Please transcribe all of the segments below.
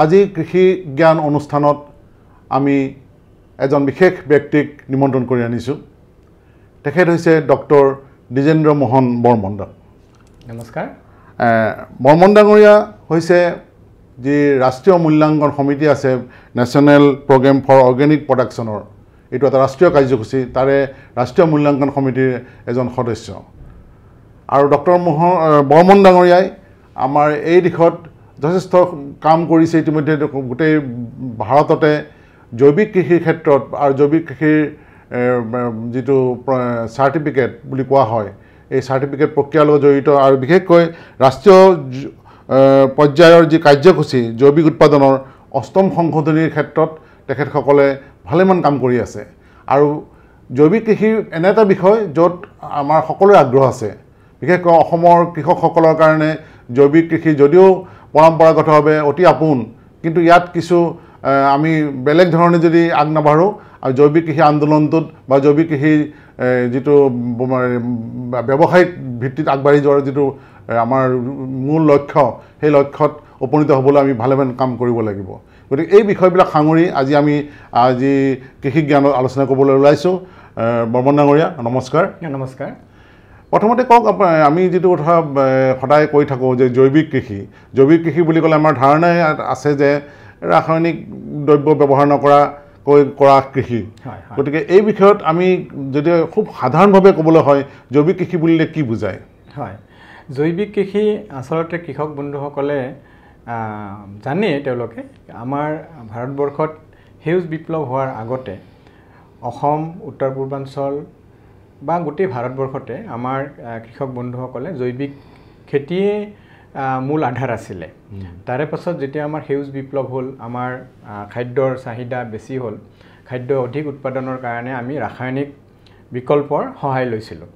আজি কৃষি জ্ঞান অনুষ্ঠানত আমি এজন বিশেষ ব্যক্তিক নিমন্ত্ৰণ কৰি আনিছোঁ। তেখেত হৈছে ডক্টৰ দ্বিজেন্দ্ৰ মোহন বৰ্মন। নমস্কাৰ। বৰ্মন ডাঙৰীয়া হৈছে যি ৰাষ্ট্ৰীয় মূল্যাংকন সমিতি আছে নেশ্যনেল প্ৰগ্ৰেম ফৰ অৰ্গেনিক প্ৰডাকশ্যনৰ, এইটো এটা ৰাষ্ট্ৰীয় কাৰ্যসূচী, তাৰে ৰাষ্ট্ৰীয় মূল্যাংকন সমিতিৰ এজন সদস্য। আৰু ডক্টৰ বৰ্মন ডাঙৰীয়াই আমাৰ এই দিশত যথেষ্ট কাম কৰিছে। ইতিমধ্যে গোটেই ভাৰততে জৈৱিক কৃষিৰ ক্ষেত্ৰত আৰু জৈৱিক কৃষিৰ যিটো চাৰ্টিফিকেট বুলি কোৱা হয়, এই চাৰ্টিফিকেট প্ৰক্ৰিয়াৰ লগত জড়িত আৰু বিশেষকৈ ৰাষ্ট্ৰীয় পৰ্যায়ৰ যি কাৰ্যসূচী জৈৱিক উৎপাদনৰ ৮ম সংশোধনীৰ ক্ষেত্ৰত তেখেতসকলে ভালেমান কাম কৰি আছে। আৰু জৈৱিক কৃষিৰ এনে এটা বিষয় য'ত আমাৰ সকলোৰে আগ্ৰহ আছে, বিশেষকৈ অসমৰ কৃষকসকলৰ কাৰণে জৈৱিক কৃষি যদিও পৰম্পৰাগতভাৱে অতি আপোন, কিন্তু ইয়াত কিছু আমি বেলেগ ধৰণে যদি আগ নাবাঢ়োঁ আৰু জৈৱিক কৃষি আন্দোলনটোত বা জৈৱিক কৃষি যিটো ব্যৱসায়িক ভিত্তিত আগবাঢ়ি যোৱাৰ যিটো আমাৰ মূল লক্ষ্য, সেই লক্ষ্যত উপনীত হ'বলৈ আমি ভালেমান কাম কৰিব লাগিব। গতিকে এই বিষয়বিলাক সাঙুৰি আজি কৃষি জ্ঞানত আলোচনা কৰিবলৈ ওলাইছোঁ। বৰ্মন ডাঙৰীয়া নমস্কাৰ। নমস্কাৰ। প্ৰথমতে কওক, আমি যিটো কথা সদায় কৈ থাকোঁ যে জৈৱিক কৃষি বুলি ক'লে আমাৰ ধাৰণাই আছে যে ৰাসায়নিক দ্ৰব্য ব্যৱহাৰ নকৰাকৈ কৰা কৃষি। গতিকে এই বিষয়ত আমি যদি খুব সাধাৰণভাৱে ক'বলৈ হয় জৈৱিক কৃষি বুলিলে কি বুজায়? হয়, জৈৱিক কৃষি আচলতে কৃষক বন্ধুসকলে জানে, তেওঁলোকে আমাৰ ভাৰতবৰ্ষত সেউজ বিপ্লৱ হোৱাৰ আগতে অসম, উত্তৰ পূৰ্বাঞ্চল বা গোটেই ভাৰতবৰ্ষতে আমাৰ কৃষক বন্ধুসকলে জৈৱিক খেতিয়ে মূল আধাৰ আছিলে। তাৰে পাছত যেতিয়া আমাৰ সেউজ বিপ্লৱ হ'ল, আমাৰ খাদ্যৰ চাহিদা বেছি হ'ল, খাদ্য অধিক উৎপাদনৰ কাৰণে আমি ৰাসায়নিক বিকল্পৰ সহায় লৈছিলোঁ।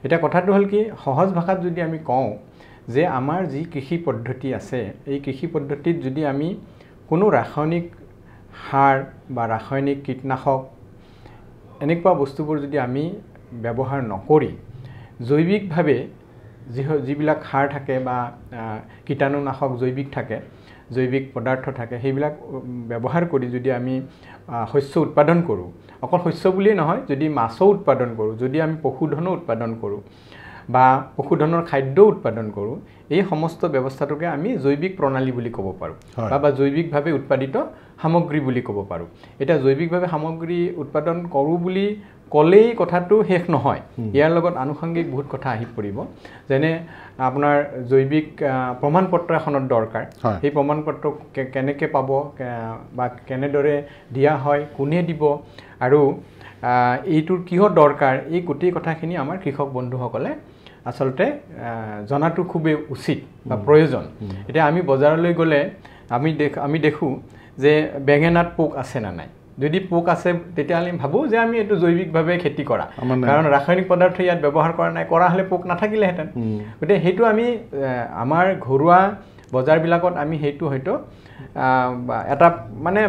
এতিয়া কথাটো হ'ল কি, সহজ ভাষাত যদি আমি কওঁ যে আমাৰ যি কৃষি পদ্ধতি আছে, এই কৃষি পদ্ধতিত যদি আমি কোনো ৰাসায়নিক সাৰ বা ৰাসায়নিক কীটনাশক এনেকুৱা বস্তুবোৰ যদি আমি ব্যৱহাৰ নকৰি জৈৱিকভাৱে যিবিলাক সাৰ থাকে বা কীটাণুনাশক জৈৱিক থাকে, জৈৱিক পদাৰ্থ থাকে, সেইবিলাক ব্যৱহাৰ কৰি যদি আমি শস্য উৎপাদন কৰোঁ, অকল শস্য বুলিয়েই নহয়, যদি মাছো উৎপাদন কৰোঁ, যদি আমি পশুধনো উৎপাদন কৰোঁ বা পশুধনৰ খাদ্য উৎপাদন কৰোঁ, এই সমস্ত ব্যৱস্থাটোকে আমি জৈৱিক প্ৰণালী বুলি ক'ব পাৰোঁ বা জৈৱিকভাৱে উৎপাদিত সামগ্ৰী বুলি ক'ব পাৰোঁ। এতিয়া জৈৱিকভাৱে সামগ্ৰী উৎপাদন কৰোঁ বুলি ক'লেই কথাটো শেষ নহয়, ইয়াৰ লগত আনুষংগিক বহুত কথা আহি পৰিব। যেনে আপোনাৰ জৈৱিক প্ৰমাণপত্ৰ এখনৰ দৰকাৰ, সেই প্ৰমাণপত্ৰ কেনেকৈ পাব বা কেনেদৰে দিয়া হয়, কোনে দিব আৰু এইটোৰ কিহৰ দৰকাৰ, এই গোটেই কথাখিনি আমাৰ কৃষক বন্ধুসকলে আচলতে জনাটো খুবেই উচিত বা প্ৰয়োজন। এতিয়া আমি বজাৰলৈ গ'লে আমি দেখোঁ যে বেঙেনাত পোক আছে নে নাই। যদি পোক আছে তেতিয়াহ'লে আমি ভাবোঁ যে আমি এইটো জৈৱিকভাৱে খেতি কৰা, কাৰণ ৰাসায়নিক পদাৰ্থ ইয়াত ব্যৱহাৰ কৰা নাই, কৰা হ'লে পোক নাথাকিলেহেঁতেন। গতিকে সেইটো আমি আমাৰ ঘৰুৱা বজাৰবিলাকত আমি সেইটো হয়তো এটা মানে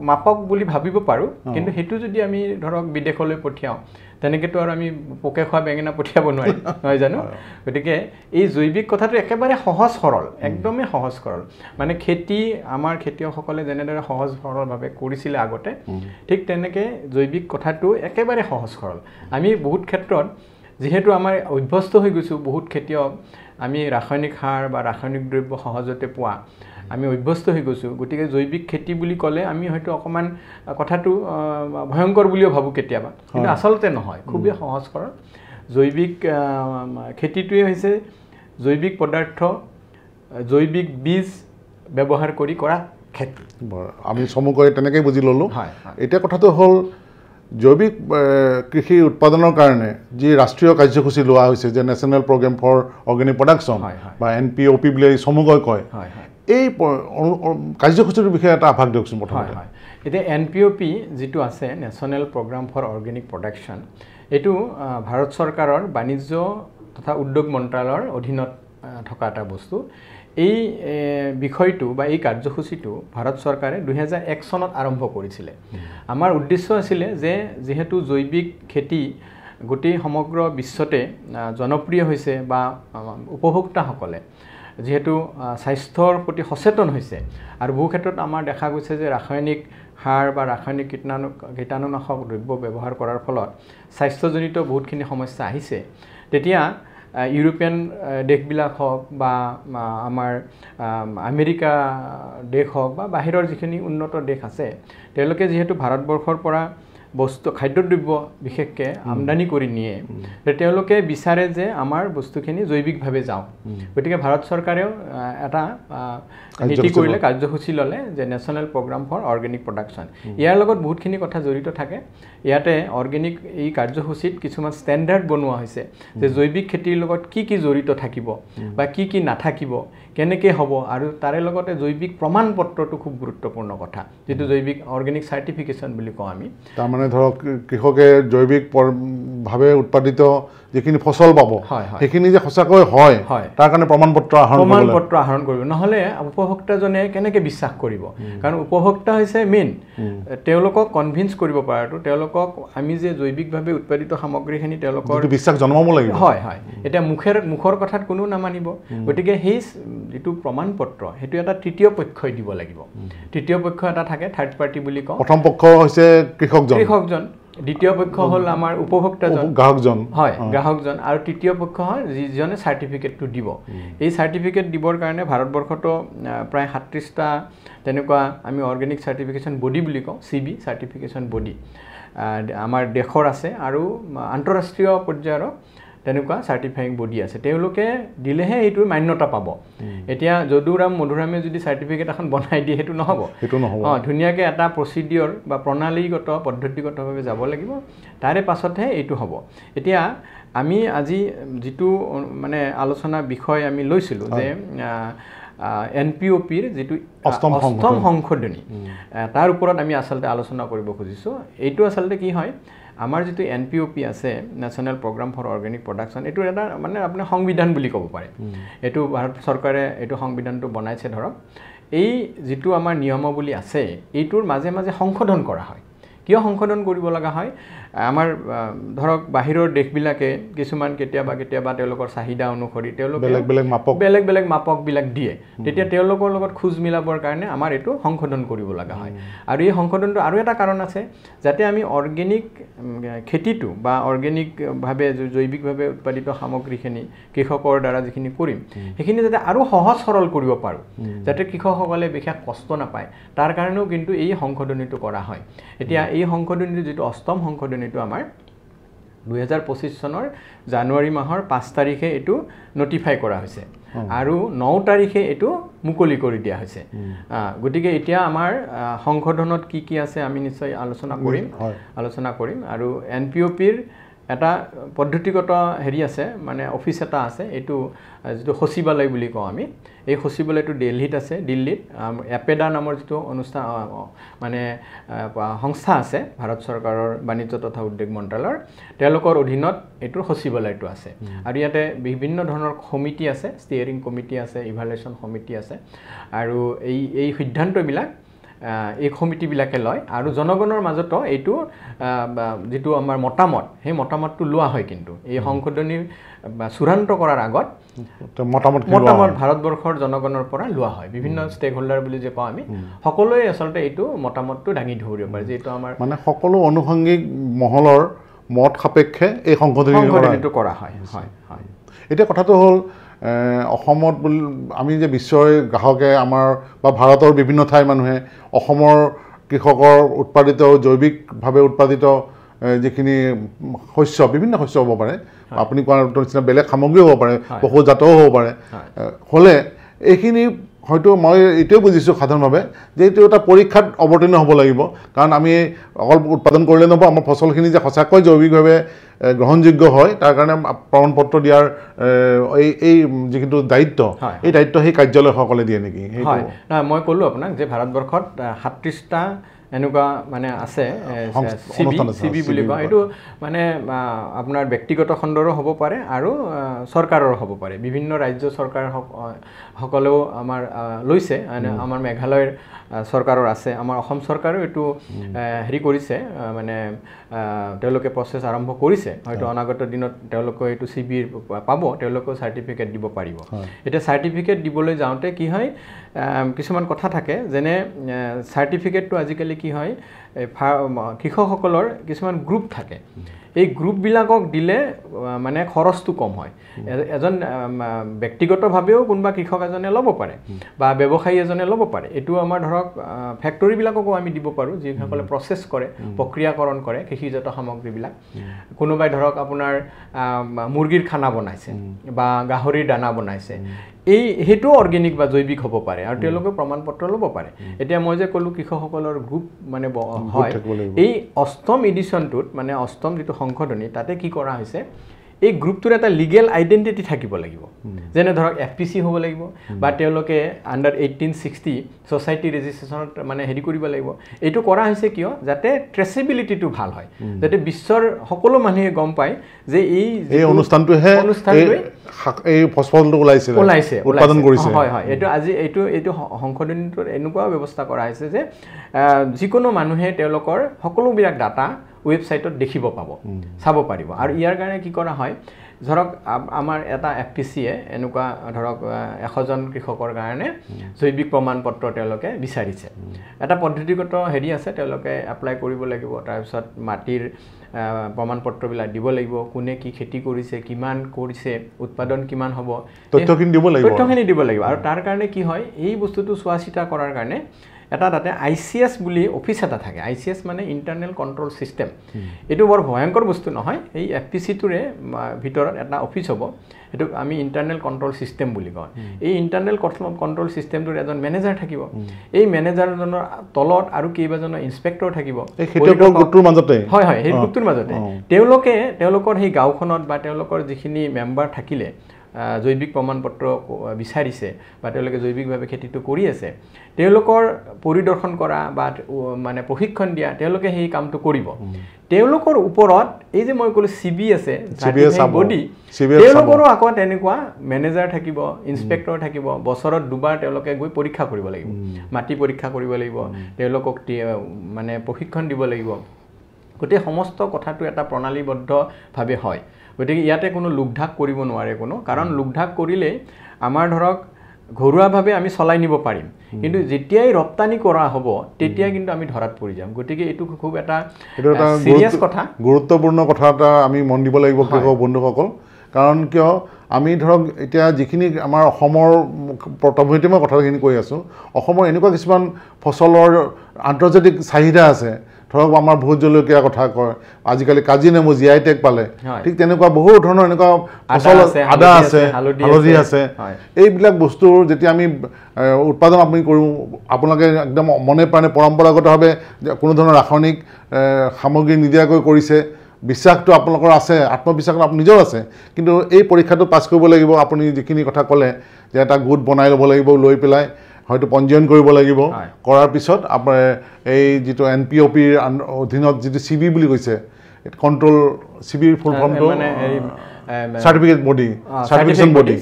মাপক বুলি ভাবিব পাৰোঁ, কিন্তু সেইটো যদি আমি ধৰক বিদেশলৈ পঠিয়াওঁ তেনেকৈতো আৰু আমি পোকে খোৱা বেঙেনা পঠিয়াব নোৱাৰিম, নহয় জানো? গতিকে এই জৈৱিক কথাটো একেবাৰে সহজ সৰল, একদমেই সহজ সৰল। মানে খেতি আমাৰ খেতিয়কসকলে যেনেদৰে সহজ সৰলভাৱে কৰিছিলে আগতে, ঠিক তেনেকৈ জৈৱিক কথাটো একেবাৰে সহজ সৰল। আমি বহুত ক্ষেত্ৰত যিহেতু আমাৰ অভ্যস্ত হৈ গৈছোঁ, বহুত খেতিয়ক আমি ৰাসায়নিক সাৰ বা ৰাসায়নিক দ্ৰব্য সহজতে পোৱা আমি অভ্যস্ত হৈ গৈছোঁ। গতিকে জৈৱিক খেতি বুলি ক'লে আমি হয়তো অকণমান কথাটো ভয়ংকৰ বুলিও ভাবোঁ কেতিয়াবা, কিন্তু আচলতে নহয়, খুবেই সহজ সৰল। জৈৱিক খেতিটোৱে হৈছে জৈৱিক পদাৰ্থ, জৈৱিক বীজ ব্যৱহাৰ কৰি কৰা খেতি। আমি চমুকৈ তেনেকৈ বুজি ল'লোঁ। এতিয়া কথাটো হ'ল জৈৱিক কৃষি উৎপাদনৰ কাৰণে যি ৰাষ্ট্ৰীয় কাৰ্যসূচী লোৱা হৈছে যে national programme for organic production বা NPOP বুলি চমুকৈ কয়, এই কাৰ্যসূচীটোৰ বিষয়ে এটা আভাস দিয়কচোন প্ৰথমতে। এতিয়া NPOP যিটো আছে, national programme for organic production, এইটো ভাৰত চৰকাৰৰ বাণিজ্য তথা উদ্যোগ মন্ত্ৰালয়ৰ অধীনত থকা এটা বস্তু। এই বিষয়টো বা এই কাৰ্যসূচীটো ভাৰত চৰকাৰে 2001 চনত আৰম্ভ কৰিছিলে। আমাৰ উদ্দেশ্য আছিলে যে যেহেতু জৈৱিক খেতি গোটেই সমগ্ৰ বিশ্বতে জনপ্ৰিয় হৈছে বা উপভোক্তাসকলে যিহেতু স্বাস্থ্যৰ প্ৰতি সচেতন হৈছে আৰু বহু ক্ষেত্ৰত আমাৰ দেখা গৈছে যে ৰাসায়নিক সাৰ বা ৰাসায়নিক কীটাণুনাশক দ্ৰব্য ব্যৱহাৰ কৰাৰ ফলত স্বাস্থ্যজনিত বহুতখিনি সমস্যা আহিছে তেতিয়া ইউৰোপিয়ান দেশবিলাক হওক বা আমাৰ আমেৰিকা দেশ হওক বা বাহিৰৰ যিখিনি উন্নত দেশ আছে তেওঁলোকে যিহেতু ভাৰতবৰ্ষৰ পৰা বস্তু খাদ্যদ্ৰব্য বিশেষকৈ আমদানি কৰি নিয়ে তেওঁলোকে বিচাৰে যে আমাৰ বস্তুখিনি জৈৱিকভাৱে যাওক গতিকে ভাৰত চৰকাৰেও এটা নীতি কৰিলে কাৰ্যসূচী ল'লে যে national programme for organic production ইয়াৰ লগত বহুতখিনি কথা জড়িত থাকে ইয়াতে অৰ্গেনিক এই কাৰ্যসূচীত কিছুমান ষ্টেণ্ডাৰ্ড বনোৱা হৈছে যে জৈৱিক খেতিৰ লগত কি কি জড়িত থাকিব বা কি কি নাথাকিব কেনেকৈ হ'ব আৰু তাৰে লগতে জৈৱিক প্ৰমাণ পত্ৰটো খুব গুৰুত্বপূৰ্ণ কথা যিটো জৈৱিক অৰ্গেনিক চাৰ্টিফিকেশ্যন বুলি কওঁ আমি তাৰমানে ধৰক কৃষকে জৈৱিকভাৱে উৎপাদিত যিখিনি ফচল পাব সেইখিনি যে সঁচাকৈ হয় তাৰ কাৰণে প্ৰমাণ পত্ৰ আহৰণ কৰিব নহ'লে উপভোক্তাজনে কেনেকৈ বিশ্বাস কৰিব কাৰণ উপভোক্তা হৈছে মেইন তেওঁলোকক কনভিন্স কৰিব পৰাটো তেওঁলোকক আমি যে জৈৱিকভাৱে উৎপাদিত সামগ্ৰীখিনি তেওঁলোকৰ বিশ্বাস জন্মাব লাগিব হয় এতিয়া মুখৰ কথাত কোনো নামানিব গতিকে সেই যিটো প্ৰমাণ পত্ৰ সেইটো এটা তৃতীয় পক্ষই দিব লাগিব তৃতীয় পক্ষ এটা থাকে থাৰ্ড পাৰ্টি বুলি কওঁ প্ৰথম পক্ষ হৈছে কৃষকজন দ্বিতীয় পক্ষ হ'ল আমাৰ উপভোক্তাজন গ্ৰাহকজন আৰু তৃতীয় পক্ষ হয় যিজনে চাৰ্টিফিকেটটো দিব এই চাৰ্টিফিকেট দিবৰ কাৰণে ভাৰতবৰ্ষতো প্ৰায় ৩৭টা তেনেকুৱা আমি অৰ্গেনিক চাৰ্টিফিকেশ্যন বডি বুলি কওঁ CB চাৰ্টিফিকেশ্যন বডি আমাৰ দেশৰ আছে আৰু আন্তঃৰাষ্ট্ৰীয় পৰ্যায়ৰ তেনেকুৱা চাৰ্টিফাইং বডি আছে তেওঁলোকে দিলেহে এইটো মান্যতা পাব এতিয়া যদুৰাম মধুৰামে যদি চাৰ্টিফিকেট এখন বনাই দিয়ে সেইটো নহ'ব ধুনীয়াকৈ এটা প্ৰচিডিঅ'ৰ বা প্ৰণালীগত পদ্ধতিগতভাৱে যাব লাগিব তাৰে পাছতহে এইটো হ'ব এতিয়া আমি আজি যিটো মানে আলোচনা বিষয় আমি লৈছিলোঁ যে NPOPৰ যিটো অষ্টম সংশোধনী তাৰ ওপৰত আমি আচলতে আলোচনা কৰিব খুজিছোঁ এইটো আচলতে কি হয় আমাৰ যিটো NPOP আছে national programme for organic production এইটো এটা মানে আপোনাৰ সংবিধান বুলি ক'ব পাৰে এইটো ভাৰত চৰকাৰে এইটো সংবিধানটো বনাইছে ধৰক এই যিটো আমাৰ নিয়মাৱলী আছে এইটোৰ মাজে মাজে সংশোধন কৰা হয় কিয় সংশোধন কৰিব লগা হয় আমাৰ ধৰক বাহিৰৰ দেশবিলাকে কিছুমান কেতিয়াবা তেওঁলোকৰ চাহিদা অনুসৰি তেওঁলোকে বেলেগ বেলেগ মাপকবিলাক দিয়ে তেতিয়া তেওঁলোকৰ লগত খোজ মিলাবৰ কাৰণে আমাৰ এইটো সংশোধন কৰিব লগা হয় আৰু এই সংশোধনটো আৰু এটা কাৰণ আছে যাতে আমি অৰ্গেনিক খেতিটো বা অৰ্গেনিকভাৱে জৈৱিকভাৱে উৎপাদিত সামগ্ৰীখিনি কৃষকৰ দ্বাৰা যিখিনি কৰিম সেইখিনি যাতে আৰু সহজ সৰল কৰিব পাৰোঁ যাতে কৃষকসকলে বিশেষ কষ্ট নাপায় তাৰ কাৰণেও কিন্তু এই সংশোধনীটো কৰা হয় এতিয়া এই সংশোধনীটো যিটো অষ্টম সংশোধনীটো আমাৰ 2025 চনৰ জানুৱাৰী মাহৰ 5 তাৰিখে এইটো নটিফাই কৰা হৈছে আৰু 9 তাৰিখে এইটো মুকলি কৰি দিয়া হৈছে গতিকে এতিয়া আমাৰ সংশোধনত কি আছে আমি নিশ্চয় আলোচনা কৰিম আৰু NPOPৰ এটা পদ্ধতিগত হেৰি আছে মানে অফিচ এটা আছে এইটো যিটো সচিবালয় বুলি কওঁ আমি এই সচিবালয়টো দিল্লীত আছে দিল্লীত এপেডা নামৰ যিটো অনুষ্ঠান মানে সংস্থা আছে ভাৰত চৰকাৰৰ বাণিজ্য তথা উদ্যোগ মন্ত্ৰালয়ৰ তেওঁলোকৰ অধীনত এইটোৰ সচিবালয়টো আছে আৰু ইয়াতে বিভিন্ন ধৰণৰ সমিতি আছে ষ্টিয়াৰিং কমিটি আছে ইভালুৱেশ্যন সমিতি আছে আৰু এই সিদ্ধান্তবিলাক এই সমিতিবিলাকে লয় আৰু জনগণৰ মাজতো এইটো যিটো আমাৰ মতামত সেই মতামতটো লোৱা হয় কিন্তু এই সংশোধনী চূড়ান্ত কৰাৰ আগত মতামত ভাৰতবৰ্ষৰ জনগণৰ পৰা লোৱা হয় বিভিন্ন ষ্টেক হোল্ডাৰ বুলি যে কওঁ আমি সকলোৱে আচলতে এইটো মতামতটো দাঙি ধৰিব পাৰে যিটো আমাৰ মানে সকলো অনুষংগিক মহলৰ মত সাপেক্ষে এই সংশোধনীটো কৰা হয় এতিয়া কথাটো হ'ল অসমত আমি যে বিশ্বৰ গ্ৰাহকে আমাৰ বা ভাৰতৰ বিভিন্ন ঠাইৰ মানুহে অসমৰ কৃষকৰ উৎপাদিত জৈৱিকভাৱে উৎপাদিত যিখিনি শস্য বিভিন্ন শস্য হ'ব পাৰে আপুনি কোৱাৰ নিচিনা বেলেগ সামগ্ৰীও হ'ব পাৰে পশুজাতও হ'ব পাৰে হ'লে এইখিনি হয়তো মই এইটোৱে বুজিছোঁ সাধাৰণভাৱে যে এইটো এটা পৰীক্ষাত অৱতীৰ্ণ হ'ব লাগিব কাৰণ আমি অকল উৎপাদন কৰিলে নহ'ব আমাৰ ফচলখিনি যে সঁচাকৈ জৈৱিকভাৱে গ্ৰহণযোগ্য হয় তাৰ কাৰণে প্ৰমাণ পত্ৰ দিয়াৰ এই যিটো দায়িত্ব এই দায়িত্ব সেই কাৰ্যালয়সকলে দিয়ে নেকি হয় মই ক'লোঁ আপোনাক যে ভাৰতবৰ্ষত 37টা এনেকুৱা মানে আছে চিবি বুলি কয় এইটো মানে আপোনাৰ ব্যক্তিগত খণ্ডৰো হ'ব পাৰে আৰু চৰকাৰৰ হ'ব পাৰে বিভিন্ন ৰাজ্য চৰকাৰ সকলেও আমাৰ লৈছে আমাৰ মেঘালয়ৰ চৰকাৰৰ আছে আমাৰ অসম চৰকাৰেও এইটো হেৰি কৰিছে মানে তেওঁলোকে প্ৰচেছ আৰম্ভ কৰিছে হয়তো অনাগত দিনত তেওঁলোকে এইটো চিবিৰ পাব তেওঁলোকেও চাৰ্টিফিকেট দিব পাৰিব এতিয়া চাৰ্টিফিকেট দিবলৈ যাওঁতে কি হয় কিছুমান কথা থাকে যেনে চাৰ্টিফিকেটটো আজিকালি কি হয় কৃষকসকলৰ কিছুমান গ্ৰুপ থাকে এই গ্ৰুপবিলাকক দিলে মানে খৰচটো কম হয় এজন ব্যক্তিগতভাৱেও কোনোবা কৃষক এজনে ল'ব পাৰে বা ব্যৱসায়ী এজনে ল'ব পাৰে এইটো আমাৰ ধৰক ফেক্টৰীবিলাককো আমি দিব পাৰোঁ যিসকলে প্ৰচেছ কৰে প্ৰক্ৰিয়াকৰণ কৰে কৃষিজাত সামগ্ৰীবিলাক কোনোবাই ধৰক আপোনাৰ মুৰ্গীৰ খানা বনাইছে বা গাহৰিৰ দানা বনাইছে সেইটো অৰ্গেনিক বা জৈৱিক হ'ব পাৰে আৰু তেওঁলোকে প্ৰমাণপত্ৰ ল'ব পাৰে এতিয়া মই যে ক'লোঁ কৃষকসকলৰ গ্ৰুপ মানে হয় এই ৮ম এডিশ্যনটোত মানে ৮ম যিটো সংশোধনী তাতে কি কৰা হৈছে এই গ্ৰুপটোৰ এটা লিগেল আইডেণ্টিটি থাকিব লাগিব যেনে ধৰক FPC হ'ব লাগিব বা তেওঁলোকে আণ্ডাৰ 1860 ছ'চাইটি ৰেজিষ্ট্ৰেশ্যনত মানে হেৰি কৰিব লাগিব এইটো কৰা হৈছে কিয় যাতে ট্ৰেচেবিলিটিটো ভাল হয় যাতে বিশ্বৰ সকলো মানুহে গম পায় যে এই অনুষ্ঠানটোৱে এই ফচফলটো ওলাইছে উৎপাদন কৰিছে হয় হয় এইটো সংশোধনীটোৰ এনেকুৱা ব্যৱস্থা কৰা হৈছে যে যিকোনো মানুহে তেওঁলোকৰ সকলোবিলাক ডাটা ৱেবছাইটত দেখিব পাব চাব পাৰিব আৰু ইয়াৰ কাৰণে কি কৰা হয় ধৰক আমাৰ এটা FPCয়ে এনেকুৱা ধৰক 100জন কৃষকৰ কাৰণে জৈৱিক প্ৰমাণপত্ৰ তেওঁলোকে বিচাৰিছে এটা পদ্ধতিগত হেৰি আছে তেওঁলোকে এপ্লাই কৰিব লাগিব তাৰপিছত মাটিৰ প্ৰমাণপত্ৰবিলাক দিব লাগিব কোনে কি খেতি কৰিছে কিমান কৰিছে উৎপাদন কিমান হ'ব তথ্যখিনি দিব লাগিব আৰু তাৰ কাৰণে কি হয় এই বস্তুটো চোৱা চিতা কৰাৰ কাৰণে এটা তাতে ICS বুলি অফিচ এটা থাকে ICS মানে ইণ্টাৰনেল কণ্ট্ৰল চিষ্টেম এইটো বৰ ভয়ংকৰ বস্তু নহয় এই FPCটোৰে ভিতৰত এটা অফিচ হ'ব এইটো আমি ইণ্টাৰনেল কণ্ট্ৰল চিষ্টেম বুলি কওঁ এই ইণ্টাৰনেল কণ্ট্ৰল চিষ্টেমটোৰ এজন মেনেজাৰ থাকিব এই মেনেজাৰজনৰ তলত আৰু কেইবাজনৰ ইনস্পেক্টৰ থাকিব হয় হয় সেই গ্ৰুপটোৰ মাজতে তেওঁলোকৰ সেই গাঁওখনত বা তেওঁলোকৰ যিখিনি মেম্বাৰ থাকিলে জৈৱিক প্ৰমাণপত্ৰ বিচাৰিছে বা তেওঁলোকে জৈৱিকভাৱে খেতিটো কৰি আছে তেওঁলোকৰ পৰিদৰ্শন কৰা বা মানে প্ৰশিক্ষণ দিয়া তেওঁলোকে সেই কামটো কৰিব তেওঁলোকৰ ওপৰত এই যে মই ক'লো চিবি আছে বডি তেওঁলোকৰো আকৌ তেনেকুৱা মেনেজাৰ থাকিব ইনস্পেক্টৰ থাকিব বছৰত দুবাৰ তেওঁলোকে গৈ পৰীক্ষা কৰিব লাগিব মাটি পৰীক্ষা কৰিব লাগিব তেওঁলোকক মানে প্ৰশিক্ষণ দিব লাগিব গোটেই সমস্ত কথাটো এটা প্ৰণালীবদ্ধভাৱে হয় গতিকে ইয়াতে কোনো লোকঢাক কৰিব নোৱাৰে কোনো কাৰণ লোকঢাক কৰিলে আমাৰ ধৰক ঘৰুৱাভাৱে আমি চলাই নিব পাৰিম কিন্তু যেতিয়াই ৰপ্তানি কৰা হ'ব তেতিয়া কিন্তু আমি ধৰাত পৰি যাম গতিকে এইটো খুব এটা সিৰিয়াস কথা গুৰুত্বপূৰ্ণ কথা এটা আমি মন দিব লাগিব কৃষক বন্ধুসকল কাৰণ কিয় আমি ধৰক এতিয়া যিখিনি আমাৰ অসমৰ প্ৰথমতে মই কথাখিনি কৈ আছোঁ অসমৰ এনেকুৱা কিছুমান ফচলৰ আন্তৰ্জাতিক চাহিদা আছে ধৰক আমাৰ ভোট জলকীয়া কথা কয় আজিকালি কাজি নেমু GI টেগ পালে ঠিক তেনেকুৱা বহু ধৰণৰ এনেকুৱা ফচল আদা আছে হালধি আছে এইবিলাক বস্তুৰ যেতিয়া আমি উৎপাদন আপুনি কৰোঁ আপোনালোকে একদম মনে প্ৰাণে পৰম্পৰাগতভাৱে কোনো ধৰণৰ ৰাসায়নিক সামগ্ৰী নিদিয়াকৈ কৰিছে বিশ্বাসটো আপোনালোকৰ আছে আত্মবিশ্বাসটো আপুনি নিজৰ আছে কিন্তু এই পৰীক্ষাটো পাছ কৰিব লাগিব আপুনি যিখিনি কথা ক'লে যে এটা গোট বনাই ল'ব লাগিব লৈ পেলাই হয়তো পঞ্জীয়ন কৰিব লাগিব কৰাৰ পিছত আপোনাৰ এই যিটো NPOPৰ অধীনত যিটো CB বুলি কৈছে কণ্ট্ৰল CBৰ ফুল ফৰ্মটো চাৰ্টিফিকেট বডি চাৰ্টিফিকেশ্যন বডি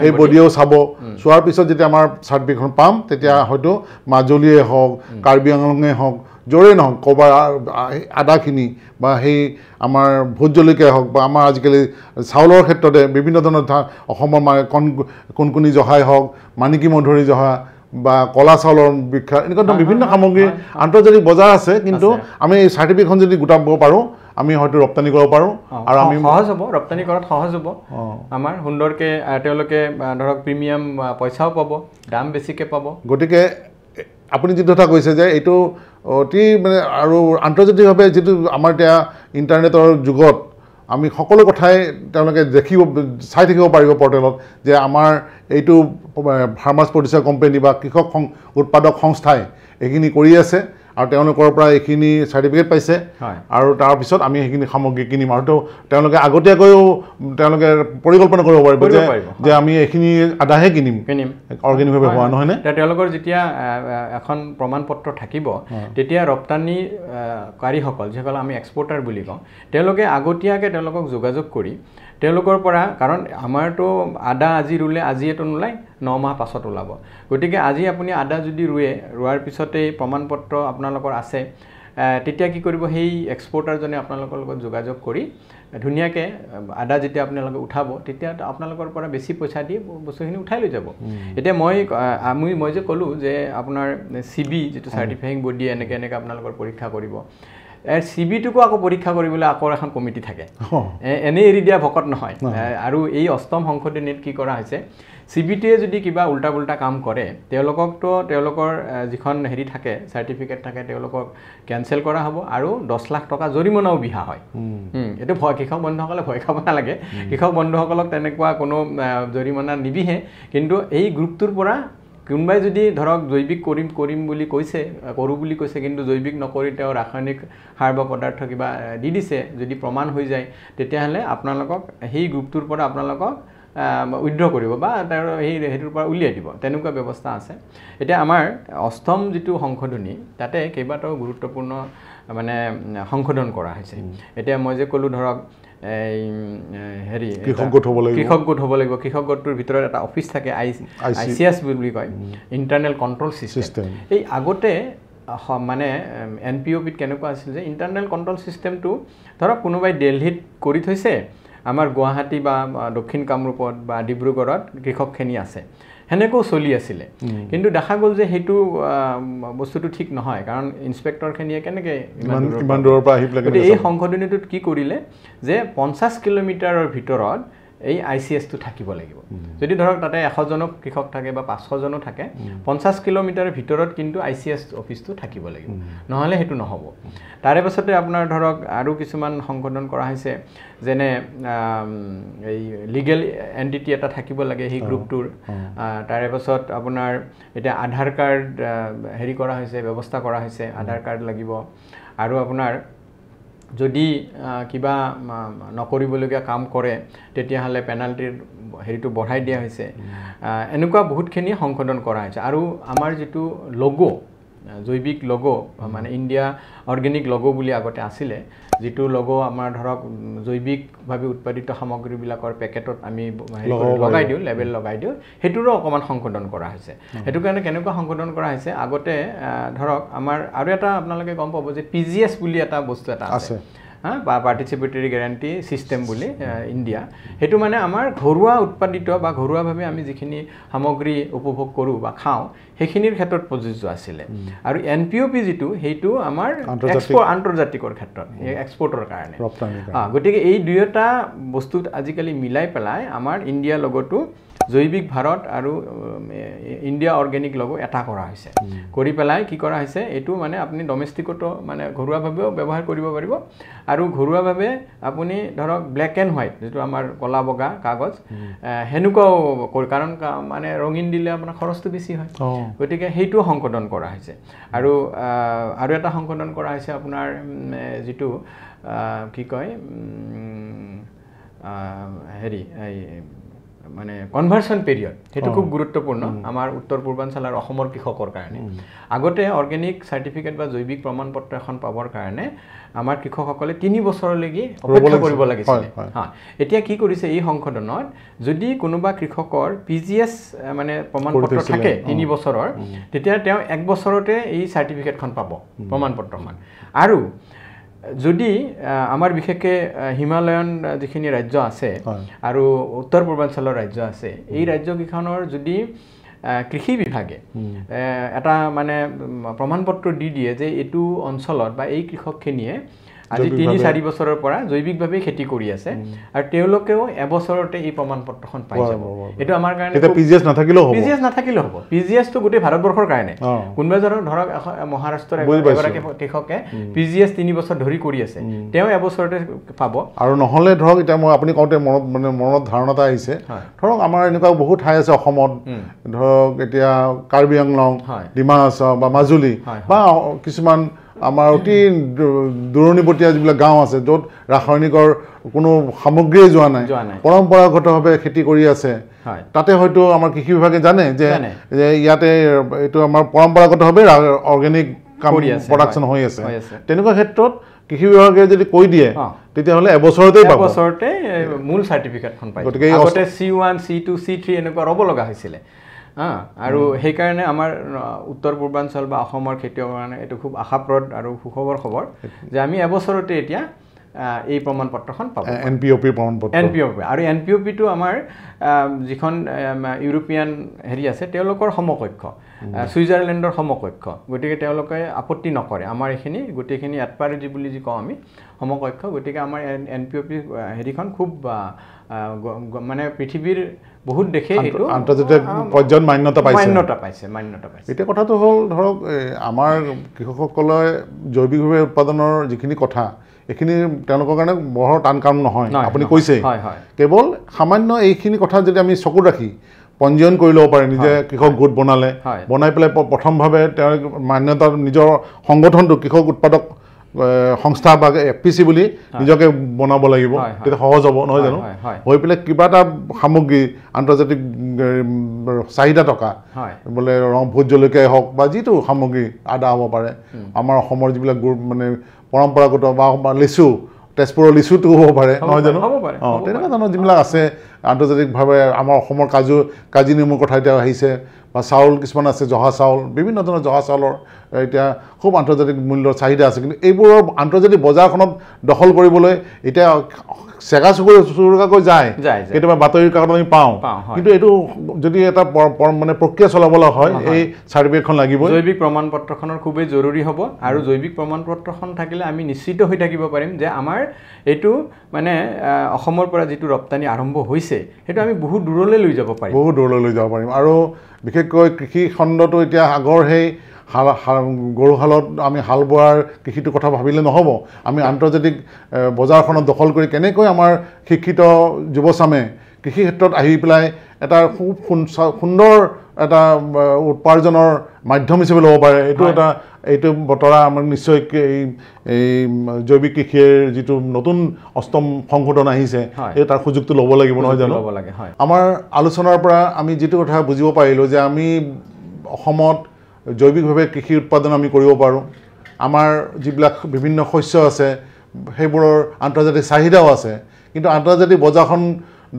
এই বডিও চাব চোৱাৰ পিছত যেতিয়া আমাৰ চাৰ্টিফিকেটখন পাম তেতিয়া হয়তো মাজুলীয়ে হওক কাৰ্বি আংলঙে হওক য'ৰে নহওক ক'ৰবাৰ আদাখিনি বা সেই আমাৰ ভোট জলকীয়া হওক বা আমাৰ আজিকালি চাউলৰ ক্ষেত্ৰতে বিভিন্ন ধৰণৰ অসমৰ কণকণি জহাই হওক মানিকী মধুৰি জহা বা কলা চাউলৰ বিখ্যাত এনেকুৱা বিভিন্ন সামগ্ৰী আন্তৰ্জাতিক বজাৰ আছে কিন্তু আমি এই চাৰ্টিফিকেটখন যদি গোটাব পাৰোঁ আমি হয়তো ৰপ্তানি কৰিব পাৰোঁ আৰু আমি সহজ হ'ব ৰপ্তানি কৰাত সহজ হ'ব আমাৰ সুন্দৰকৈ তেওঁলোকে ধৰক প্ৰিমিয়াম পইচাও পাব দাম বেছিকৈ পাব গতিকে আপুনি যিটো কথা কৈছে যে এইটো অতি মানে আৰু আন্তৰ্জাতিকভাৱে যিটো আমাৰ এতিয়া ইণ্টাৰনেটৰ যুগত আমি সকলো কথাই তেওঁলোকে চাই থাকিব পাৰিব পৰ্টেলত যে আমাৰ এইটো ফাৰ্মাৰ্ছ প্ৰডিউচাৰ কোম্পানী বা কৃষক উৎপাদক সংস্থাই এইখিনি কৰি আছে আৰু তেওঁলোকৰ পৰা এইখিনি চাৰ্টিফিকেট পাইছে হয় আৰু তাৰপিছত আমি সেইখিনি সামগ্ৰী কিনিম আৰু তেওঁলোকে আগতীয়াকৈও তেওঁলোকে পৰিকল্পনা কৰিব পাৰিব যে আমি এইখিনি আদাহে কিনিম অৰ্গেনিকভাৱে হোৱা নহয়নে তেওঁলোকৰ যেতিয়া এখন প্ৰমাণপত্ৰ থাকিব তেতিয়া ৰপ্তানিকাৰীসকল যিসকল আমি এক্সপৰ্টাৰ বুলি কওঁ তেওঁলোকে আগতীয়াকৈ তেওঁলোকক যোগাযোগ কৰি তেওঁলোকৰ পৰা কাৰণ আমাৰতো আদা আজি ৰুলে আজি এইটো নোলায় 9 মাহ পাছত ওলাব গতিকে আজি আপুনি আদা যদি ৰোৱাৰ পিছতেই প্ৰমাণপত্ৰ আপোনালোকৰ আছে তেতিয়া কি কৰিব সেই এক্সপৰ্টাৰজনে আপোনালোকৰ লগত যোগাযোগ কৰি ধুনীয়াকৈ আদা যেতিয়া আপোনালোকে উঠাব তেতিয়া আপোনালোকৰ পৰা বেছি পইচা দি বস্তুখিনি উঠাই লৈ যাব এতিয়া মই যে ক'লোঁ যে আপোনাৰ CB যিটো চাৰ্টিফাইং বডি এনেকৈ আপোনালোকৰ পৰীক্ষা কৰিব CBটোকো আকৌ পৰীক্ষা কৰিবলৈ আকৌ এখন কমিটি থাকে এনেই এৰি দিয়া ভকত নহয় আৰু এই অষ্টম সংশোধনীত কি কৰা হৈছে CBটোৱে যদি কিবা উল্টা পুল্টা কাম কৰে তেওঁলোককতো তেওঁলোকৰ যিখন হেৰি থাকে চাৰ্টিফিকেট থাকে তেওঁলোকক কেনচেল কৰা হ'ব আৰু 10 লাখ টকা জৰিমনাও বিহা হয় এইটো কৃষক বন্ধুসকলে ভয় খাব নালাগে কৃষক বন্ধুসকলক তেনেকুৱা কোনো জৰিমনা নিবিহে কিন্তু এই গ্ৰুপটোৰ পৰা কোনোবাই যদি ধৰক জৈৱিক কৰিম বুলি কৈছে কৰো বুলি কৈছে কিন্তু জৈৱিক নকৰি তেওঁ ৰাসায়নিক সাৰ বা পদাৰ্থ কিবা দি দিছে যদি প্ৰমাণ হৈ যায় তেতিয়াহ'লে আপোনালোকক সেই গ্ৰুপটোৰ পৰা আপোনালোকক উইথড্ৰ কৰিব বা তাৰ হেৰিটোৰ পৰা উলিয়াই দিব তেনেকুৱা ব্যৱস্থা আছে এতিয়া আমাৰ অষ্টম যিটো সংশোধনী তাতে কেইবাটাও গুৰুত্বপূৰ্ণ মানে সংশোধন কৰা হৈছে এতিয়া মই যে ক'লোঁ ধৰক হেৰি কৃষক গোট হ'ব লাগিব কৃষক গোটটোৰ ভিতৰত এটা অফিচ থাকে ICS বুলি কয় ইণ্টাৰনেল কণ্ট্ৰল চিষ্টেম এই আগতে মানে NPOPত কেনেকুৱা আছিল যে ইণ্টাৰনেল কণ্ট্ৰল চিষ্টেমটো ধৰক কোনোবাই দিল্লীত কৰি থৈছে আমাৰ গুৱাহাটী বা দক্ষিণ কামৰূপত বা ডিব্ৰুগড়ত কৃষকখিনি আছে হেনেকৈ চলি আছিলে কিন্তু দেখা গ'ল যে হেতু বস্তুটো ঠিক নহয় কাৰণ ইনস্পেক্টৰখিনিয়ে কেনেকৈ ইমান দূৰৰ পৰা আহি পেলাই এই সংশোধনীটোত কি কৰিলে যে 50 কিলোমিটাৰৰ ভিতৰত এই ICSটো থাকিব লাগিব যদি ধৰক তাতে 100জন কৃষক থাকে বা 500জনো থাকে 50 কিলোমিটাৰৰ ভিতৰত কিন্তু ICS অফিসটো থাকিব লাগিব নহলে হেতু নহব তাৰে পাছতে আপোনাৰ ধৰক আৰু কিছুমান সংশোধন কৰা হৈছে যেনে এই লিগেল এন্টিটি এটা থাকিব লাগে এই গ্ৰুপটোৰ তাৰে পাছত আপোনাৰ এটা আধাৰ কাৰ্ড হেৰি কৰা হৈছে ব্যৱস্থা কৰা হৈছে আধাৰ কাৰ্ড লাগিব আৰু আপোনাৰ যদি কিবা নকৰিবলগীয়া কাম কৰে তেতিয়াহলে পেনাল্টিৰ হেৰিটো বঢ়াই দিয়া হৈছে এনেকুৱা বহুতখিনি সংশোধন কৰা হৈছে আৰু আমাৰ যেটো লোগো জৈৱিক লোগো মানে ইন্ডিয়া অৰ্গেনিক লোগো বুলি আগতে আছিল যেটো লোগো আমাৰ ধৰক জৈৱিকভাৱে উৎপাদিত সামগ্ৰীবিলাকৰ পেকেটত আমি লগাই দিও লেবেল লগাই দিও হেতুৰো অকমান সংশোধন কৰা হৈছে হেতু কাৰণে কেনেকুৱা সংশোধন কৰা হৈছে আগতে ধৰক আমাৰ আৰু এটা আপোনালোকে গম পাব যে PGS বুলি এটা বস্তু এটা আছে বা পাৰ্টিসিপেটৰি গ্যাৰান্টি সিস্টেম বুলি ইন্ডিয়া হেতু মানে আমাৰ ঘৰুৱা উৎপাদিত বা ঘৰুৱাভাৱে আমি যিখিনি সামগ্ৰী উপভোগ কৰো বা খাও হেখিনিৰ ক্ষেত্ৰত প্ৰযোজ্য আছিল আৰু NPOP যেটো হেতু আমাৰ আন্তৰ্জাতিকৰ ক্ষেত্ৰত এক্সপোৰ্টৰ কাৰণে গতিকে এই দুয়োটা বস্তুত আজিকালি মিলাই পেলাই আমাৰ ইন্ডিয়া লগতো জৈৱিক ভাৰত আৰু ইন্ডিয়া অৰ্গেনিক লোগো এটা কৰা হৈছে কৰি পেলাই কি কৰা হৈছে এটো মানে আপুনি ডমেষ্টিকটো মানে ঘৰুৱাভাৱেও ব্যৱহাৰ কৰিব পাৰিব আৰু ঘৰুৱাভাৱে আপুনি ধৰক ব্ল্যাক এণ্ড হোৱাইট যেটো আমাৰ কলা বগা কাগজ হেনুকাও কাৰণ মানে ৰঙিন দিলে আপোনাৰ খৰচটো বেছি হয় গতিকে হেতু সংশোধন কৰা হৈছে আৰু এটা সংশোধন কৰা হৈছে আপোনাৰ যেটো কি কয় হেৰি মানে কনভাৰ্সন পিৰিয়ড হেতু খুব গুৰুত্বপূৰ্ণ আমাৰ উত্তৰ পূৰ্বাঞ্চল আৰু অসমৰ কৃষকৰ কাৰণে আগতে অৰ্গেনিক সাৰ্টিফিকেট বা জৈৱিক প্ৰমাণপত্ৰ এখন পাবৰ কাৰণে আমাৰ কৃষকসকলে 3 বছৰলৈকে অপেক্ষা কৰিব লাগিছিল এতিয়া কি কৰিছে এই সংশোধনত যদি কোনোবা কৃষকৰ PGS মানে প্ৰমাণপত্ৰ থাকে 3 বছৰৰ তেতিয়া তেওঁ 1 বছৰতে এই সাৰ্টিফিকেটখন পাব প্ৰমাণপত্ৰখন আৰু যদি আমাৰ বিশেষকে হিমালয়ান যিখিনি ৰাজ্য আছে আৰু উত্তৰ পূৰ্বাঞ্চলৰ ৰাজ্য আছে এই ৰাজ্যকিখনৰ যদি কৃষি বিভাগে এটা মানে প্ৰমাণপত্ৰ দি দিয়ে যে এটো অঞ্চলত বা এই কৃষকখিনিয়ে আজি ৩-৪ বছৰৰ পৰা জৈৱিকভাৱে খেতি কৰি আছে আৰু তেওঁলোকেও এবছৰতে এই প্ৰমাণপত্ৰখন পাই যাব এইটো আমাৰ কাৰণে এটা পিজিএছ নাথাকিলেও হ'ব পিজিএছটো গোটেই ভাৰতবৰ্ষৰ কাৰণে কোনোবা ধৰক মহাৰাষ্ট্ৰৰ এগৰাকী কৃষকে পিজিএছ 3 বছৰ ধৰি কৰি আছে তেওঁ এবছৰতে পাব আৰু নহ'লে ধৰক এতিয়া মই আপুনি কওঁতে মনত ধাৰণা এটা আহিছে ধৰক আমাৰ এনেকুৱা বহুত ঠাই আছে অসমত ধৰক এতিয়া কাৰ্বি আংলং ডিমা হাছাও বা মাজুলী বা কিছুমান আমাৰ অতি দূৰণিবতীয়া যিবিলাক গাঁও আছে য'ত ৰাসায়নিকৰ কোনো সামগ্ৰীয়ে যোৱা নাই পৰম্পৰাগতভাৱে খেতি কৰি আছে তাতে হয়তো আমাৰ কৃষি বিভাগে জানে যে ইয়াতে এইটো আমাৰ পৰম্পৰাগতভাৱে অৰ্গেনিক কাম প্ৰডাকশ্যন হৈ আছে তেনেকুৱা ক্ষেত্ৰত কৃষি বিভাগে যদি কৈ দিয়ে তেতিয়াহ'লে এবছৰতে মূল চাৰ্টিফিকেটখন পায় গতিকে আগতে C1 C2 C3 এনেকুৱা ৰ'ব লগা হৈছিলে আৰু সেইকাৰণে আমাৰ উত্তৰ পূৰ্বাঞ্চল বা অসমৰ খেতিয়কৰ কাৰণে এইটো খুব আশাপ্ৰদ আৰু সুখবৰ খবৰ যে আমি এবছৰতে এতিয়া এই প্ৰমাণপত্ৰখন পাব NPOP প্ৰমাণপত্ৰ আৰু NPOPটো আমাৰ যিখন ইউৰোপীয়ান হেৰি আছে তেওঁলোকৰ সমকক্ষ ছুইজাৰলেণ্ডৰ সমকক্ষ গতিকে তেওঁলোকে আপত্তি নকৰে আমাৰ এইখিনি গোটেইখিনি এটপাৰেজি বুলি যি কওঁ আমি সমকক্ষ গতিকে আমাৰ NPOP হেৰিখন খুব মানে পৃথিৱীৰ বহুত দেশে এইটো আন্তৰ্জাতিক পৰ্যায়ত মান্যতা পাইছে এতিয়া কথাটো হ'ল ধৰক আমাৰ কৃষকসকলে জৈৱিকভাৱে উৎপাদনৰ যিখিনি কথা এইখিনি তেওঁলোকৰ কাৰণে বৰ টান কাম নহয় আপুনি কৈছে কেৱল সামান্য এইখিনি কথা যদি আমি চকুত ৰাখি পঞ্জীয়ন কৰি ল'ব পাৰে নিজে কৃষক গোট বনাই পেলাই প্ৰথমভাৱে তেওঁ মান্যতা নিজৰ সংগঠনটো কৃষক উৎপাদক সংস্থা বা FPC বুলি নিজকে বনাব লাগিব তেতিয়া সহজ হ'ব নহয় জানো হৈ পেলাই কিবা এটা সামগ্ৰী আন্তৰ্জাতিক চাহিদা থকা বোলে ভোট জলকীয়াই হওক বা যিটো সামগ্ৰী আদা হ'ব পাৰে আমাৰ অসমৰ যিবিলাক মানে পৰম্পৰাগত বা লিচু তেজপুৰৰ লিচুটো হ'ব পাৰে নহয় জানো তেনেকুৱা ধৰণৰ যিবিলাক আছে আন্তৰ্জাতিকভাৱে আমাৰ অসমৰ কাজি নেমুৰ কথা এতিয়া আহিছে বা চাউল কিছুমান আছে জহা চাউল বিভিন্ন ধৰণৰ জহা চাউলৰ এতিয়া খুব আন্তৰ্জাতিক মূল্যৰ চাহিদা আছে কিন্তু এইবোৰৰ আন্তৰ্জাতিক বজাৰখনত দখল কৰিবলৈ এতিয়া চেগা চুৰুকাকৈ যায় কেতিয়াবা বাতৰিৰ কাকত আমি পাওঁ কিন্তু এইটো যদি এটা মানে প্ৰক্ৰিয়া চলাবলৈ হয় এই চাৰ্টিফিকেটখন লাগিব জৈৱিক প্ৰমাণপত্ৰখনৰ খুবেই জৰুৰী হ'ব আৰু জৈৱিক প্ৰমাণপত্ৰখন থাকিলে আমি নিশ্চিত হৈ থাকিব পাৰিম যে আমাৰ এইটো মানে অসমৰ পৰা যিটো ৰপ্তানি আৰম্ভ হৈছে সেইটো আমি বহুত দূৰলৈ লৈ যাব পাৰিম আৰু বিশেষকৈ কৃষি খণ্ডটো এতিয়া আগৰ সেই গৰুহালত আমি হাল বোৱাৰ কৃষিটোৰ কথা ভাবিলে নহ'ব আমি আন্তৰ্জাতিক বজাৰখনত দখল কৰি কেনেকৈ আমাৰ শিক্ষিত যুৱচামে কৃষি ক্ষেত্ৰত আহি পেলাই এটা খুব সুন্দৰ এটা উপাৰ্জনৰ মাধ্যম হিচাপে ল'ব পাৰে এইটো বতৰা আমাৰ নিশ্চয় এই জৈৱিক কৃষিৰ যিটো নতুন অষ্টম সংশোধন আহিছে এই তাৰ সুযোগটো ল'ব লাগিব নহয় জানো আমাৰ আলোচনাৰ পৰা আমি যিটো কথা বুজিব পাৰিলোঁ যে আমি অসমত জৈৱিকভাৱে কৃষি উৎপাদন আমি কৰিব পাৰোঁ আমাৰ যিবিলাক বিভিন্ন শস্য আছে সেইবোৰৰ আন্তৰ্জাতিক চাহিদাও আছে কিন্তু আন্তৰ্জাতিক বজাৰখন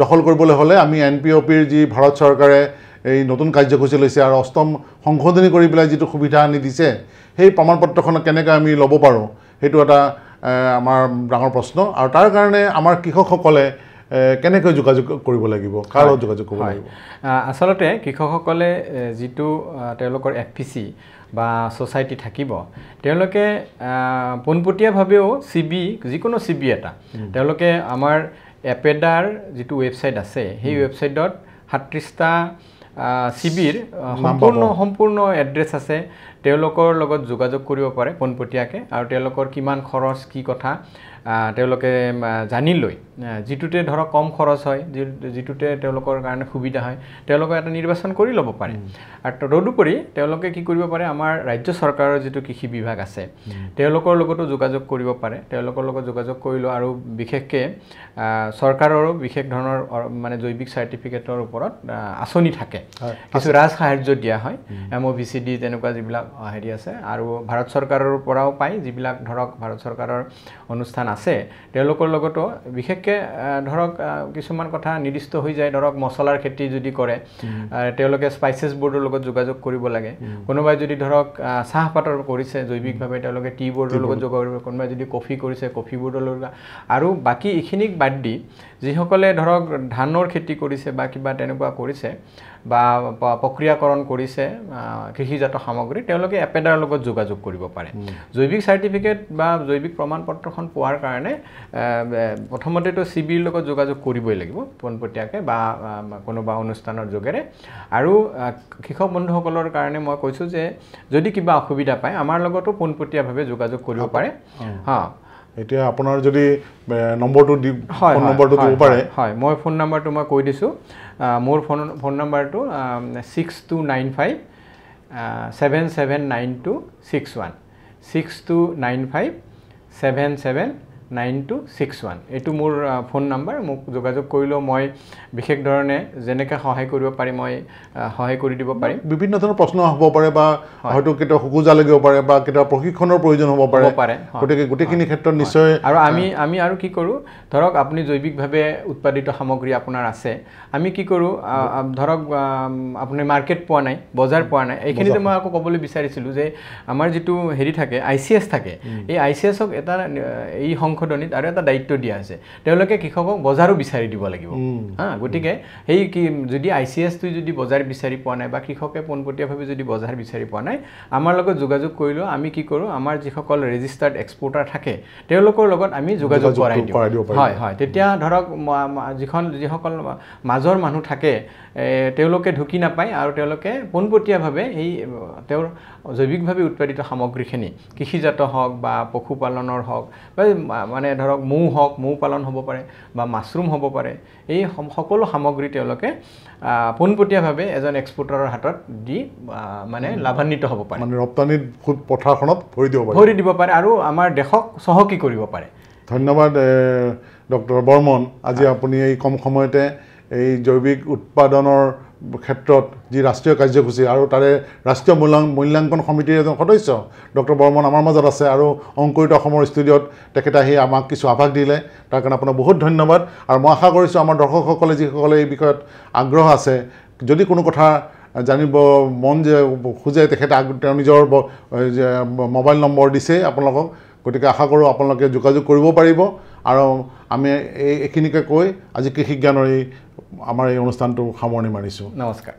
দখল কৰিবলৈ হ'লে আমি NPOPৰ যি ভাৰত চৰকাৰে এই নতুন কাৰ্যসূচী লৈছে আৰু অষ্টম সংশোধনী কৰি পেলাই যিটো সুবিধা আনি দিছে সেই প্ৰমাণপত্ৰখন কেনেকৈ আমি ল'ব পাৰোঁ সেইটো এটা আমাৰ ডাঙৰ প্ৰশ্ন আৰু তাৰ কাৰণে আমাৰ কৃষকসকলে কেনেকৈ যোগাযোগ কৰিব লাগিব কাৰ লগত যোগাযোগ কৰিব লাগিব আচলতে কৃষকসকলে যিটো তেওঁলোকৰ FPC বা ছ'চাইটি থাকিব তেওঁলোকে পোনপটীয়াভাৱেও CB যিকোনো CB এটা তেওঁলোকে আমাৰ এপেডাৰ যিটো ৱেবছাইট আছে সেই ৱেবছাইটত 37টা CBৰ সম্পূৰ্ণ এড্ৰেছ আছে তেওঁলোকৰ লগত যোগাযোগ কৰিব পাৰে পোনপটীয়াকৈ আৰু তেওঁলোকৰ কিমান খৰচ কি কথা তেওঁলোকে জানি লৈ যিটোতে ধৰক কম খৰচ হয় যিটোতে তেওঁলোকৰ কাৰণে সুবিধা হয় তেওঁলোকে এটা নিৰ্বাচন কৰি ল'ব পাৰে আৰু তদুপৰি তেওঁলোকে কি কৰিব পাৰে আমাৰ ৰাজ্য চৰকাৰৰ যিটো কৃষি বিভাগ আছে তেওঁলোকৰ লগতো যোগাযোগ কৰিব পাৰে তেওঁলোকৰ লগত যোগাযোগ কৰিলোঁ আৰু বিশেষকৈ চৰকাৰৰো বিশেষ ধৰণৰ মানে জৈৱিক চাৰ্টিফিকেটৰ ওপৰত আঁচনি থাকে কিছু ৰাজ সাহায্য দিয়া হয় MOVCD তেনেকুৱা যিবিলাক হেৰি আছে আৰু ভাৰত চৰকাৰৰ পৰাও পায় যিবিলাক ধৰক ভাৰত চৰকাৰৰ অনুষ্ঠান আছে তেওঁলোকৰ লগতো বিশেষকৈ ধৰক কিছুমান কথা নিৰ্দিষ্ট হৈ যায় ধৰক মছলাৰ খেতি যদি কৰে তেওঁলোকে স্পাইচেছ বোৰ্ডৰ লগত যোগাযোগ কৰিব লাগে কোনোবাই যদি ধৰক চাহপাতৰ কৰিছে জৈৱিকভাৱে তেওঁলোকে টি বোৰ্ডৰ লগত যোগাযোগ কৰিব কোনোবাই যদি কফি কৰিছে কফি বোৰ্ডৰ লগত আৰু বাকী এইখিনিক বাদ দি যিসকলে ধৰক ধানৰ খেতি কৰিছে বা কিবা তেনেকুৱা কৰিছে বা প্ৰক্ৰিয়াকৰণ কৰিছে কৃষিজাত সামগ্ৰী তেওঁলোকে এপেডাৰ লগত যোগাযোগ কৰিব পাৰে জৈৱিক চাৰ্টিফিকেট বা জৈৱিক প্ৰমাণপত্ৰখন পোৱাৰ কাৰণে প্ৰথমতেতো চিবিৰ লগত যোগাযোগ কৰিবই লাগিব পোনপটীয়াকৈ বা কোনোবা অনুষ্ঠানৰ যোগেৰে আৰু কৃষক বন্ধুসকলৰ কাৰণে মই কৈছোঁ যে যদি কিবা অসুবিধা পায় আমাৰ লগতো পোনপটীয়াভাৱে যোগাযোগ কৰিব পাৰে এতিয়া আপোনাৰ যদি নম্বৰটো ফোন নম্বৰটো দিব পাৰে হয় মই ফোন নম্বৰটো মই কৈ দিছোঁ মোৰ ফোন নম্বৰটো 6295 779261 6295 779261 এইটো মোৰ ফোন নম্বৰ মোক যোগাযোগ কৰিলেও মই বিশেষ ধৰণে যেনেকৈ সহায় কৰিব পাৰি মই সহায় কৰি দিব পাৰিম বিভিন্ন ধৰণৰ প্ৰশ্ন হ'ব পাৰে বা হয়তো কেতিয়াবা সুকুজা লাগিব পাৰে বা কেতিয়াবা প্ৰশিক্ষণৰ প্ৰয়োজন হ'ব পাৰে গতিকে গোটেইখিনি ক্ষেত্ৰত নিশ্চয় আৰু আমি আৰু কি কৰোঁ ধৰক আপুনি জৈৱিকভাৱে উৎপাদিত সামগ্ৰী আপোনাৰ আছে আমি কি কৰোঁ ধৰক আপুনি মাৰ্কেট পোৱা নাই বজাৰ পোৱা নাই এইখিনিতে মই আকৌ ক'বলৈ বিচাৰিছিলোঁ যে আমাৰ যিটো হেৰি থাকে ICS থাকে এই ICSক এটা এই সংশোধনীত আৰু এটা দায়িত্ব দিয়া আছে তেওঁলোকে কৃষকক বজাৰো বিচাৰি দিব লাগিব গতিকে সেই কি যদি ICSটো যদি বজাৰ বিচাৰি পোৱা নাই বা কৃষকে পোনপটীয়াভাৱে যদি বজাৰ বিচাৰি পোৱা নাই আমাৰ লগত যোগাযোগ কৰিলেও আমি কি কৰোঁ আমাৰ যিসকল ৰেজিষ্টাৰ্ড এক্সপৰ্টাৰ থাকে তেওঁলোকৰ লগত আমি যোগাযোগ কৰাই দিওঁ হয় তেতিয়া ধৰক যিসকল মাজৰ মানুহ থাকে তেওঁলোকে ঢুকি নাপায় আৰু তেওঁলোকে পোনপটীয়াভাৱে এই তেওঁৰ জৈৱিকভাৱে উৎপাদিত সামগ্ৰীখিনি কৃষিজাত হওক বা পশুপালনৰ হওক বা মানে ধৰক মৌ পালন হ'ব পাৰে বা মাছৰুম হ'ব পাৰে এই সকলো সামগ্ৰী তেওঁলোকে পোনপটীয়াভাৱে এজন এক্সপৰ্টাৰৰ হাতত দি মানে লাভান্বিত হ'ব পাৰে মানে ৰপ্তানিৰ পথাৰখনত ভৰি দিব পাৰে আৰু আমাৰ দেশক চহকী কৰিব পাৰে ধন্যবাদ ডক্টৰ বৰ্মন আজি আপুনি এই কম সময়তে এই জৈৱিক উৎপাদনৰ ক্ষেত্ৰত যি ৰাষ্ট্ৰীয় কাৰ্যসূচী আৰু তাৰে ৰাষ্ট্ৰীয় মূল্যাংকন সমিতিৰ এজন সদস্য ডক্টৰ বৰ্মন আমাৰ মাজত আছে আৰু অংকুৰিত অসমৰ ষ্টুডিঅ'ত তেখেতে আহি আমাক কিছু আভাস দিলে তাৰ কাৰণে আপোনাক বহুত ধন্যবাদ আৰু মই আশা কৰিছোঁ আমাৰ দৰ্শকসকলে যিসকলে এই বিষয়ত আগ্ৰহ আছে যদি কোনো কথা জানিব মন খোজে তেখেতে তেওঁ নিজৰ মোবাইল নম্বৰ দিছে আপোনালোকক গতিকে আশা কৰোঁ আপোনালোকে যোগাযোগ কৰিব পাৰিব আৰু আমি এইখিনিকে কৈ আজি কৃষি জ্ঞানৰ আমাৰ এই অনুষ্ঠানটো সামৰণি মাৰিছোঁ নমস্কাৰ